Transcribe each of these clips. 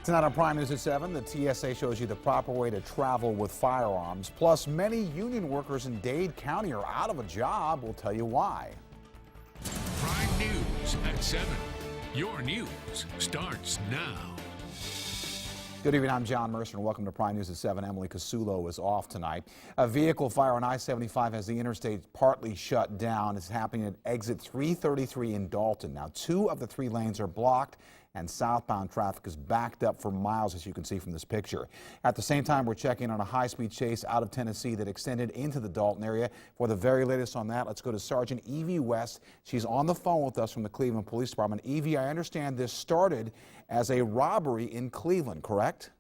Tonight on Prime News at 7, the TSA shows you the proper way to travel with firearms. Plus, many union workers in Dade County are out of a job. We'll tell you why. Prime News at 7. Your news starts now. Good evening, I'm John Mercer, and welcome to Prime News at 7. Emily Casulo is off tonight. A vehicle fire on I-75 has the interstate partly shut down. It's happening at exit 333 in Dalton. Now, 2 of the 3 lanes are blocked, and southbound traffic is backed up for miles, as you can see from this picture. At the same time, we're checking on a high-speed chase out of Tennessee that extended into the Dalton area. For the very latest on that, let's go to Sergeant Evie West. She's on the phone with us from the Cleveland Police Department. Evie, I understand this started as a robbery in Cleveland, correct?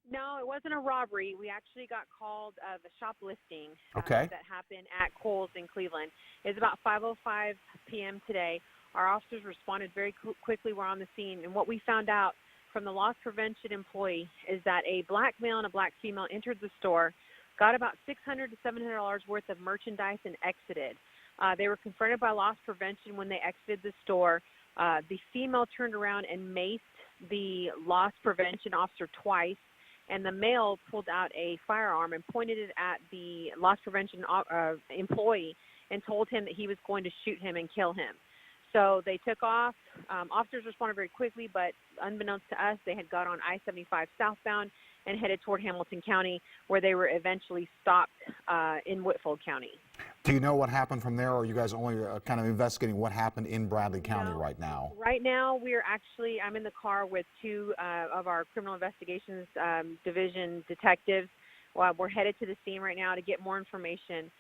No, it wasn't a robbery. We actually got called of a shoplifting Okay. that happened at Kohl's in Cleveland. It was about 5:05 p.m. today. Our officers responded very quickly. We're on the scene, and what we found out from the loss prevention employee is that a black male and a black female entered the store, got about $600 to $700 worth of merchandise, and exited. They were confronted by loss prevention when they exited the store. The female turned around and maced the loss prevention officer twice, and the male pulled out a firearm and pointed it at the loss prevention employee and told him that he was going to shoot him and kill him. So they took off. Officers responded very quickly, but unbeknownst to us, they had got on I-75 southbound and headed toward Hamilton County, where they were eventually stopped in Whitfield County. Do you know what happened from there, or are you guys only kind of investigating what happened in Bradley County right now? Right now, I'm in the car with 2 of our criminal investigations division detectives. We're headed to the scene right now to get more information.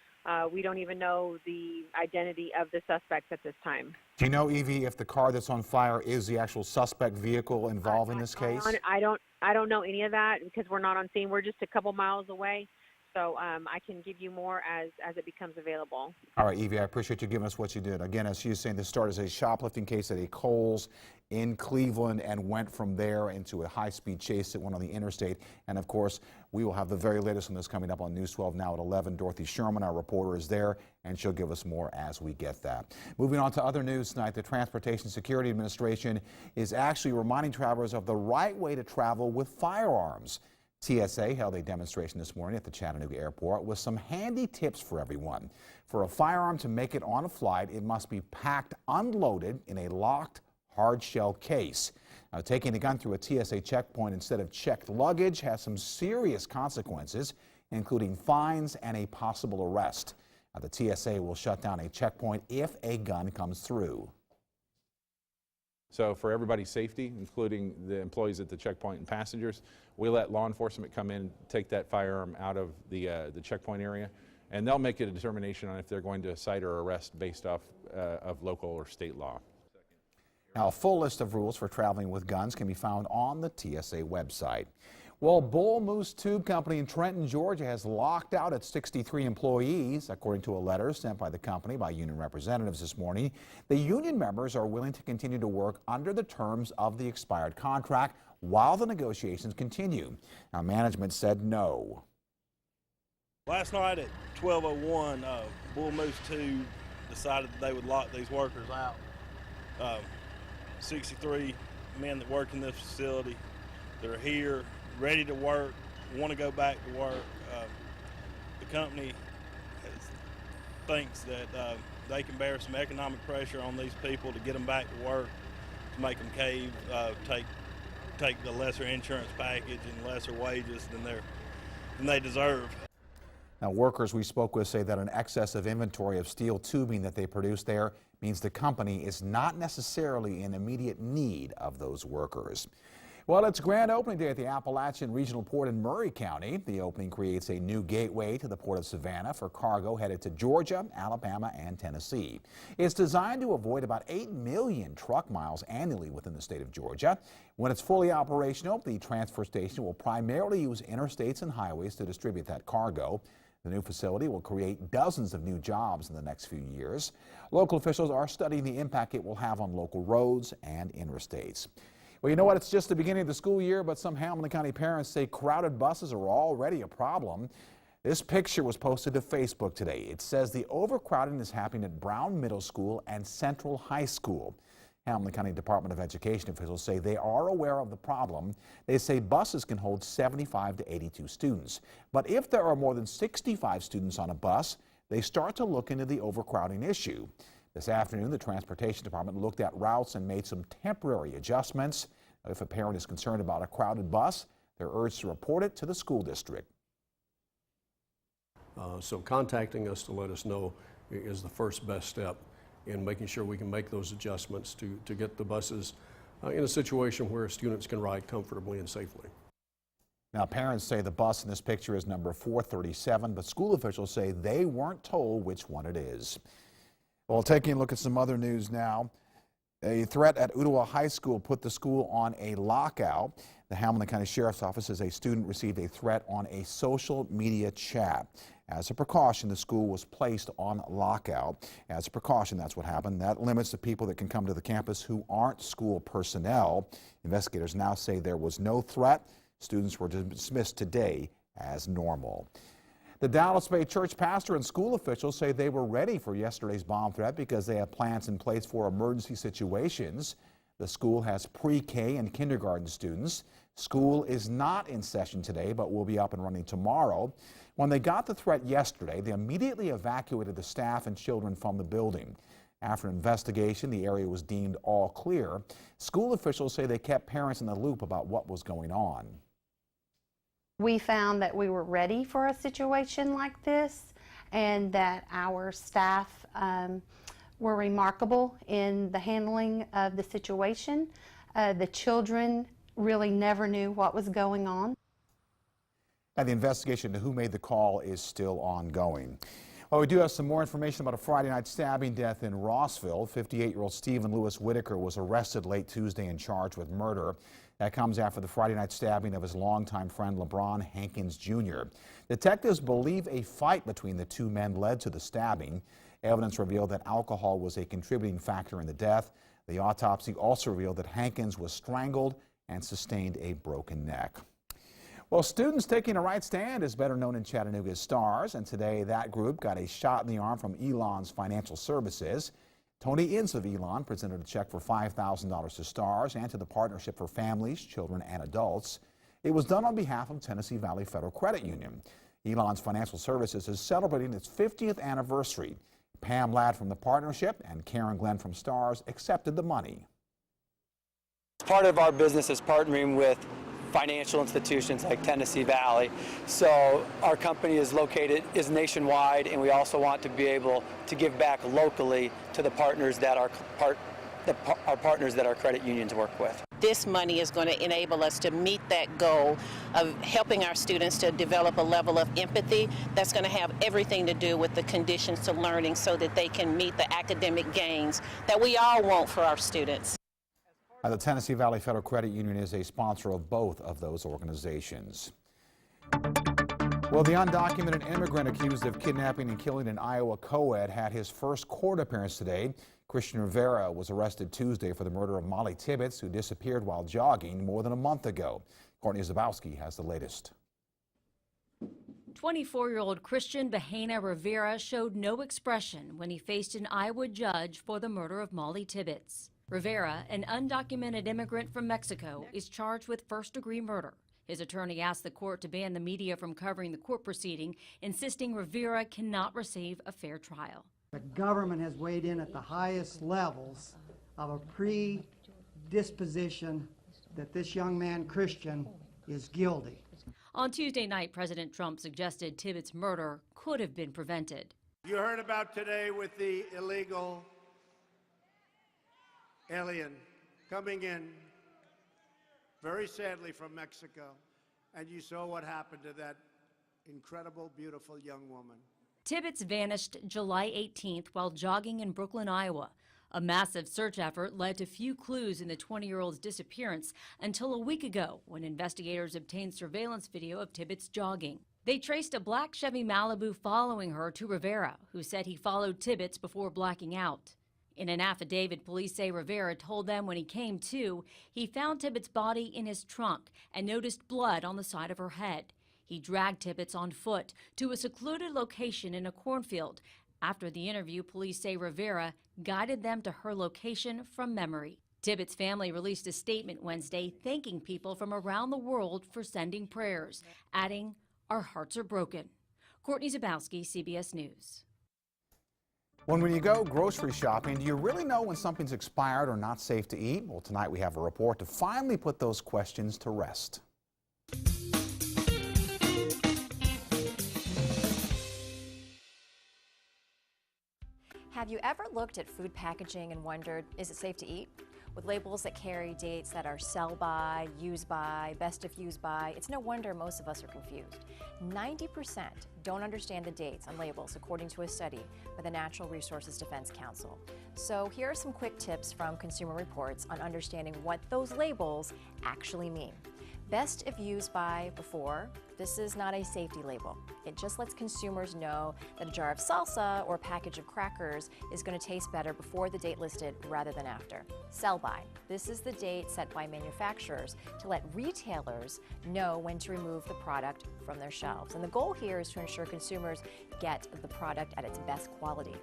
We don't even know the identity of the suspects at this time. Do you know, Evie, if the car that's on fire is the actual suspect vehicle involved in this case? I don't know any of that because we're not on scene. We're just a couple miles away. So I can give you more as it becomes available. All right, Evie, I appreciate you giving us what you did. Again, as she was saying, this started as a shoplifting case at a Kohl's in Cleveland and went from there into a high-speed chase that went on the interstate. And, of course, we will have the very latest on this coming up on News 12 now at 11. Dorothy Sherman, our reporter, is there, and she'll give us more as we get that. Moving on to other news tonight, the Transportation Security Administration is actually reminding travelers of the right way to travel with firearms. TSA held a demonstration this morning at the Chattanooga Airport with some handy tips for everyone. For a firearm to make it on a flight, it must be packed unloaded in a locked hard-shell case. Now, taking a gun through a TSA checkpoint instead of checked luggage has some serious consequences, including fines and a possible arrest. Now, the TSA will shut down a checkpoint if a gun comes through. So for everybody's safety, including the employees at the checkpoint and passengers, we let law enforcement come in, take that firearm out of the checkpoint area, and they'll make a determination on if they're going to cite or arrest based off of local or state law. Now, a full list of rules for traveling with guns can be found on the TSA website. Well, Bull Moose Tube Company in Trenton, Georgia has locked out its 63 employees, according to a letter sent by the company by union representatives this morning. The union members are willing to continue to work under the terms of the expired contract while the negotiations continue. Now, management said no. Last night at 12:01, Bull Moose Tube decided that they would lock these workers out. 63 men that work in this facility, they're here, ready to work, want to go back to work. The company thinks that they can bear some economic pressure on these people to get them back to work, to make them cave, take the lesser insurance package and lesser wages than they deserve. Now, workers we spoke with say that an excess of inventory of steel tubing that they produce there means the company is not necessarily in immediate need of those workers. Well, it's grand opening day at the Appalachian Regional Port in Murray County. The opening creates a new gateway to the Port of Savannah for cargo headed to Georgia, Alabama, and Tennessee. It's designed to avoid about 8 million truck miles annually within the state of Georgia. When it's fully operational, the transfer station will primarily use interstates and highways to distribute that cargo. The new facility will create dozens of new jobs in the next few years. Local officials are studying the impact it will have on local roads and interstates. Well, you know what? It's just the beginning of the school year, but some Hamilton County parents say crowded buses are already a problem. This picture was posted to Facebook today. It says the overcrowding is happening at Brown Middle School and Central High School. Hamilton County Department of Education officials say they are aware of the problem. They say buses can hold 75 to 82 students. But if there are more than 65 students on a bus, they start to look into the overcrowding issue. This afternoon, the Transportation Department looked at routes and made some temporary adjustments. If a parent is concerned about a crowded bus, they're urged to report it to the school district. So contacting us to let us know is the first best step in making sure we can make those adjustments to get the buses in a situation where students can ride comfortably and safely. Now, parents say the bus in this picture is number 437, but school officials say they weren't told which one it is. Well, taking a look at some other news now. A threat at Ottawa High School put the school on a lockout. The Hamilton County Sheriff's Office says a student received a threat on a social media chat. As a precaution, the school was placed on lockout. As a precaution, that's what happened. That limits the people that can come to the campus who aren't school personnel. Investigators now say there was no threat. Students were dismissed today as normal. The Dallas Bay church pastor and school officials say they were ready for yesterday's bomb threat because they have plans in place for emergency situations. The school has pre-K and kindergarten students. School is not in session today, but will be up and running tomorrow. When they got the threat yesterday, they immediately evacuated the staff and children from the building. After an investigation, the area was deemed all clear. School officials say they kept parents in the loop about what was going on. We found that we were ready for a situation like this and that our staff were remarkable in the handling of the situation. The children really never knew what was going on. And the investigation into who made the call is still ongoing. Well, we do have some more information about a Friday night stabbing death in Rossville. 58-year-old Stephen Lewis Whitaker was arrested late Tuesday and charged with murder. That comes after the Friday night stabbing of his longtime friend LeBron Hankins Jr. Detectives believe a fight between the two men led to the stabbing. Evidence revealed that alcohol was a contributing factor in the death. The autopsy also revealed that Hankins was strangled and sustained a broken neck. Well, Students Taking a Right Stand is better known in Chattanooga as STARS, and today that group got a shot in the arm from Elon's Financial Services. Tony Inns of Elon presented a check for $5,000 to STARS and to the Partnership for Families, Children, and Adults. It was done on behalf of Tennessee Valley Federal Credit Union. Elon's Financial Services is celebrating its 50th anniversary. Pam Ladd from the Partnership and Karen Glenn from STARS accepted the money. Part of our business is partnering with financial institutions like Tennessee Valley. So our company is nationwide, and we also want to be able to give back locally to the partners that our credit unions work with. This money is going to enable us to meet that goal of helping our students to develop a level of empathy that's going to have everything to do with the conditions to learning so that they can meet the academic gains that we all want for our students. The Tennessee Valley Federal Credit Union is a sponsor of both of those organizations. Well, the undocumented immigrant accused of kidnapping and killing an Iowa co-ed had his first court appearance today. Christian Rivera was arrested Tuesday for the murder of Molly Tibbetts, who disappeared while jogging more than a month ago. Courtney Zabowski has the latest. 24-year-old Christian Bahena Rivera showed no expression when he faced an Iowa judge for the murder of Molly Tibbetts. Rivera, an undocumented immigrant from Mexico, is charged with first-degree murder. His attorney asked the court to ban the media from covering the court proceeding, insisting Rivera cannot receive a fair trial. The government has weighed in at the highest levels of a predisposition that this young man, Christian, is guilty. On Tuesday night, President Trump suggested Tibbetts' murder could have been prevented. You heard about today with the illegal alien coming in, very sadly, from Mexico, and you saw what happened to that incredible, beautiful young woman. Tibbetts vanished July 18th while jogging in Brooklyn, Iowa. A massive search effort led to few clues in the 20-year-old's disappearance until a week ago when investigators obtained surveillance video of Tibbetts jogging. They traced a black Chevy Malibu following her to Rivera, who said he followed Tibbetts before blacking out. In an affidavit, police say Rivera told them when he came to, he found Tibbetts' body in his trunk and noticed blood on the side of her head. He dragged Tibbetts on foot to a secluded location in a cornfield After the interview, police say Rivera guided them to her location from memory. Tibbetts' family released a statement Wednesday thanking people from around the world for sending prayers, adding, "Our hearts are broken." Courtney Zabowski, CBS News. When you go grocery shopping, do you really know when something's expired or not safe to eat? Well, tonight we have a report to finally put those questions to rest. Have you ever looked at food packaging and wondered, is it safe to eat? With labels that carry dates that are sell by, use by, best if used by, it's no wonder most of us are confused. 90% don't understand the dates on labels, according to a study by the Natural Resources Defense Council. So here are some quick tips from Consumer Reports on understanding what those labels actually mean. Best if used by before. This is not a safety label. It just lets consumers know that a jar of salsa or a package of crackers is going to taste better before the date listed rather than after. Sell by. This is the date set by manufacturers to let retailers know when to remove the product from their shelves. And the goal here is to ensure consumers get the product at its best quality.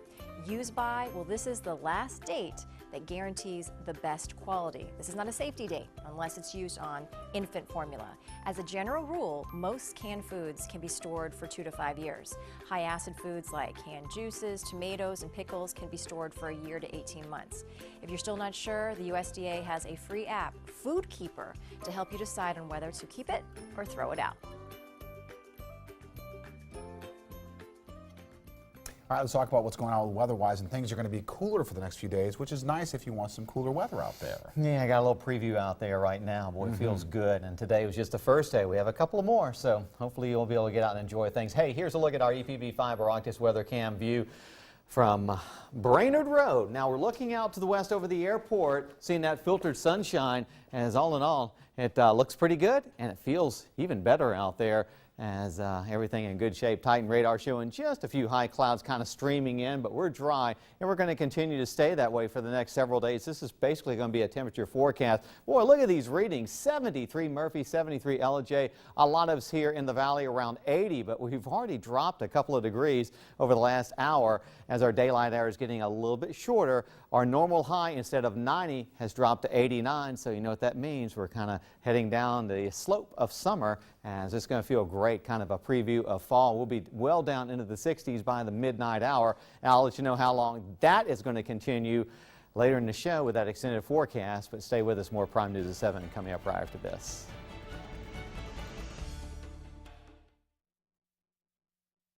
Use by, well, this is the last date that guarantees the best quality. This is not a safety date unless it's used on infant formula. As a general rule, most canned foods can be stored for 2 to 5 years. High acid foods like canned juices, tomatoes, and pickles can be stored for a year to 18 months. If you're still not sure, the USDA has a free app, Food Keeper, to help you decide on whether to keep it or throw it out. All right, let's talk about what's going on weather-wise, and things are going to be cooler for the next few days, which is nice if you want some cooler weather out there. Yeah, I got a little preview out there right now. Boy, it feels good. And today was just the first day. We have a couple of more, so hopefully you'll be able to get out and enjoy things. Hey, here's a look at our EPB fiber optics weather cam view from Brainerd Road. Now we're looking out to the west over the airport, seeing that filtered sunshine, as all in all, it looks pretty good, and it feels even better out there as everything in good shape. Titan radar showing just a few high clouds kind of streaming in, but we're dry, and we're going to continue to stay that way for the next several days. This is basically going to be a temperature forecast. Boy, look at these readings. 73 Murphy, 73 Ellijay. A lot of us here in the valley around 80, but we've already dropped a couple of degrees over the last hour as our daylight hour is getting a little bit shorter. Our normal high, instead of 90, has dropped to 89, so you know what that means. We're kind of heading down the slope of summer, as it's going to feel great, kind of a preview of fall. We'll be well down into the 60s by the midnight hour, and I'll let you know how long that is going to continue later in the show with that extended forecast, but stay with us. More Prime News at 7 coming up right after this.